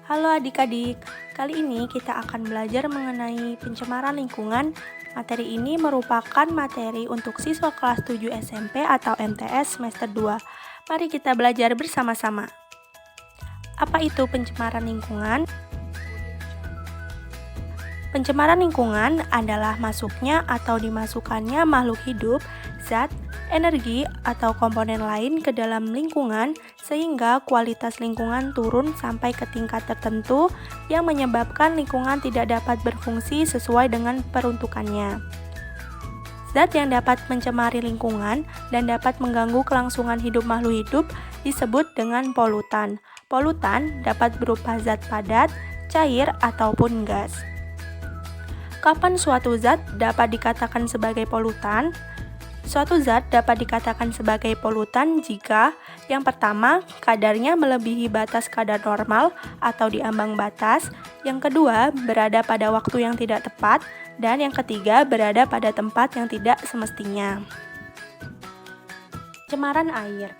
Halo adik-adik, kali ini kita akan belajar mengenai pencemaran lingkungan. Materi ini merupakan materi untuk siswa kelas 7 SMP atau MTS semester 2. Mari kita belajar bersama-sama. Apa itu pencemaran lingkungan? Pencemaran lingkungan adalah masuknya atau dimasukkannya makhluk hidup, zat, energi, atau komponen lain ke dalam lingkungan sehingga kualitas lingkungan turun sampai ke tingkat tertentu yang menyebabkan lingkungan tidak dapat berfungsi sesuai dengan peruntukannya. Zat yang dapat mencemari lingkungan dan dapat mengganggu kelangsungan hidup makhluk hidup disebut dengan polutan. Polutan dapat berupa zat padat, cair, ataupun gas. Kapan suatu zat dapat dikatakan sebagai polutan? Suatu zat dapat dikatakan sebagai polutan jika yang pertama, kadarnya melebihi batas kadar normal atau di ambang batas, yang kedua, berada pada waktu yang tidak tepat, dan yang ketiga, berada pada tempat yang tidak semestinya. Pencemaran air.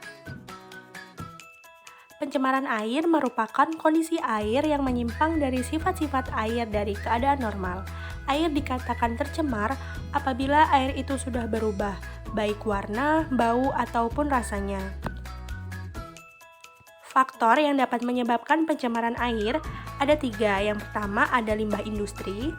Pencemaran air merupakan kondisi air yang menyimpang dari sifat-sifat air dari keadaan normal. Air dikatakan tercemar apabila air itu sudah berubah, baik warna, bau, ataupun rasanya. Faktor yang dapat menyebabkan pencemaran air ada 3. Yang pertama ada limbah industri.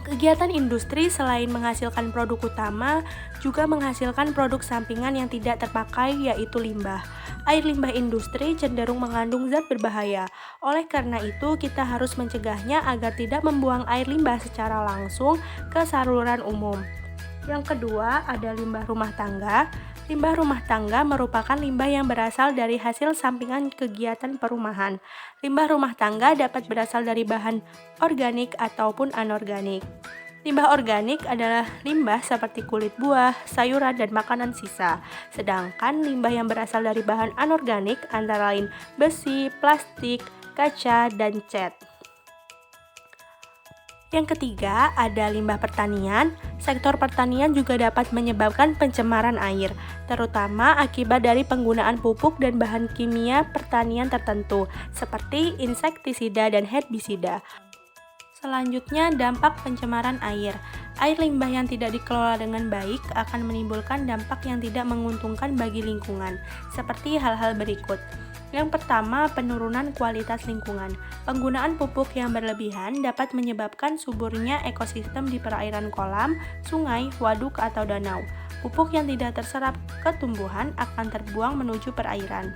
Kegiatan industri selain menghasilkan produk utama, juga menghasilkan produk sampingan yang tidak terpakai, yaitu limbah. Air limbah industri cenderung mengandung zat berbahaya. Oleh karena itu, kita harus mencegahnya agar tidak membuang air limbah secara langsung ke saluran umum. Yang kedua, ada limbah rumah tangga. Limbah rumah tangga merupakan limbah yang berasal dari hasil sampingan kegiatan perumahan. Limbah rumah tangga dapat berasal dari bahan organik ataupun anorganik. Limbah organik adalah limbah seperti kulit buah, sayuran, dan makanan sisa. Sedangkan limbah yang berasal dari bahan anorganik antara lain besi, plastik, kaca, dan cat. Yang ketiga, ada limbah pertanian. Sektor pertanian juga dapat menyebabkan pencemaran air, terutama akibat dari penggunaan pupuk dan bahan kimia pertanian tertentu, seperti insektisida dan herbisida. Selanjutnya, dampak pencemaran air. Air limbah yang tidak dikelola dengan baik akan menimbulkan dampak yang tidak menguntungkan bagi lingkungan, seperti hal-hal berikut. Yang pertama, penurunan kualitas lingkungan. Penggunaan pupuk yang berlebihan dapat menyebabkan suburnya ekosistem di perairan kolam, sungai, waduk, atau danau. Pupuk yang tidak terserap ke tumbuhan akan terbuang menuju perairan.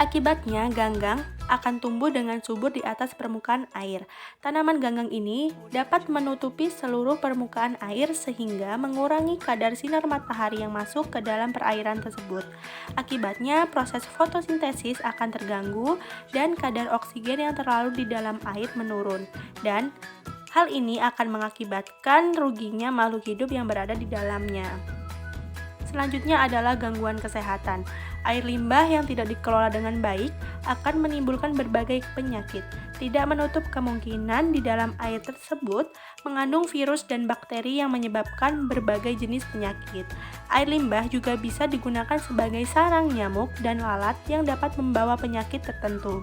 Akibatnya, ganggang akan tumbuh dengan subur di atas permukaan air. Tanaman ganggang ini dapat menutupi seluruh permukaan air sehingga mengurangi kadar sinar matahari yang masuk ke dalam perairan tersebut. Akibatnya, proses fotosintesis akan terganggu dan kadar oksigen yang terlalu di dalam air menurun. Dan hal ini akan mengakibatkan ruginya makhluk hidup yang berada di dalamnya. Selanjutnya adalah gangguan kesehatan. Air limbah yang tidak dikelola dengan baik akan menimbulkan berbagai penyakit. Tidak menutup kemungkinan di dalam air tersebut mengandung virus dan bakteri yang menyebabkan berbagai jenis penyakit. Air limbah juga bisa digunakan sebagai sarang nyamuk dan lalat yang dapat membawa penyakit tertentu.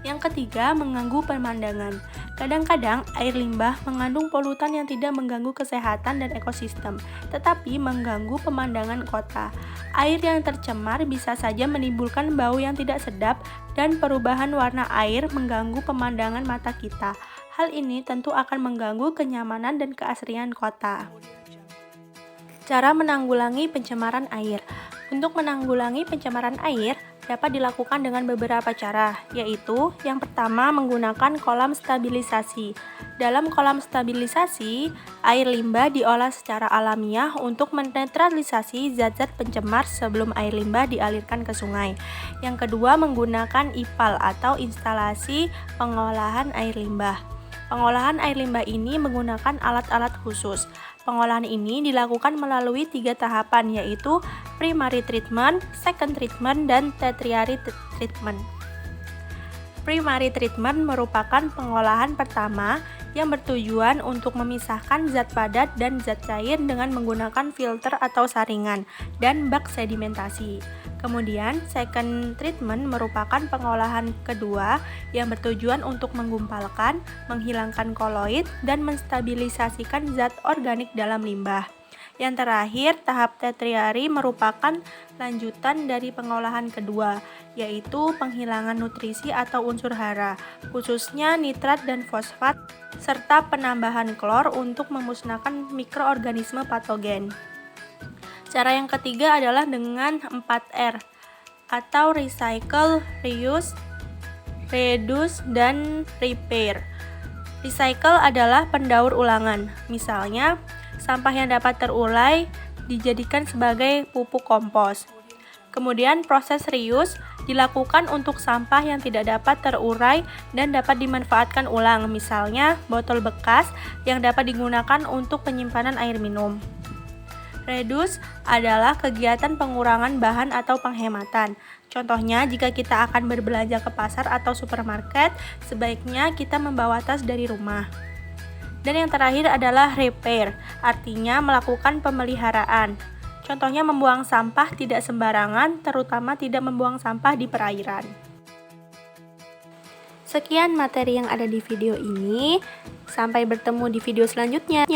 Yang ketiga, mengganggu pemandangan. Kadang-kadang air limbah mengandung polutan yang tidak mengganggu kesehatan dan ekosistem, tetapi mengganggu pemandangan kota. Air yang tercemar bisa saja menimbulkan bau yang tidak sedap dan perubahan warna air mengganggu pemandangan mata kita. Hal ini tentu akan mengganggu kenyamanan dan keasrian kota. Cara menanggulangi pencemaran air. Untuk menanggulangi pencemaran air, dapat dilakukan dengan beberapa cara, yaitu yang pertama menggunakan kolam stabilisasi. Dalam kolam stabilisasi, air limbah diolah secara alamiah untuk menetralisasi zat-zat pencemar sebelum air limbah dialirkan ke sungai. Yang kedua, menggunakan IPAL atau instalasi pengolahan air limbah. Pengolahan air limbah ini menggunakan alat-alat khusus. Pengolahan ini dilakukan melalui 3 tahapan, yaitu primary treatment, second treatment, dan tertiary treatment. Primary treatment merupakan pengolahan pertama yang bertujuan untuk memisahkan zat padat dan zat cair dengan menggunakan filter atau saringan dan bak sedimentasi. Kemudian, second treatment merupakan pengolahan kedua yang bertujuan untuk menggumpalkan, menghilangkan koloid, dan menstabilisasikan zat organik dalam limbah. Yang terakhir, tahap tertiary merupakan lanjutan dari pengolahan kedua, yaitu penghilangan nutrisi atau unsur hara, khususnya nitrat dan fosfat, serta penambahan klor untuk memusnahkan mikroorganisme patogen. Cara yang ketiga adalah dengan 4R atau recycle, reuse, reduce, dan repair. Recycle adalah pendaur ulangan. Misalnya, sampah yang dapat terurai dijadikan sebagai pupuk kompos. Kemudian proses reuse dilakukan untuk sampah yang tidak dapat terurai dan dapat dimanfaatkan ulang. Misalnya, botol bekas yang dapat digunakan untuk penyimpanan air minum. Reduce adalah kegiatan pengurangan bahan atau penghematan. Contohnya, jika kita akan berbelanja ke pasar atau supermarket, sebaiknya kita membawa tas dari rumah. Dan yang terakhir adalah repair, artinya melakukan pemeliharaan. Contohnya membuang sampah tidak sembarangan, terutama tidak membuang sampah di perairan. Sekian materi yang ada di video ini. Sampai bertemu di video selanjutnya.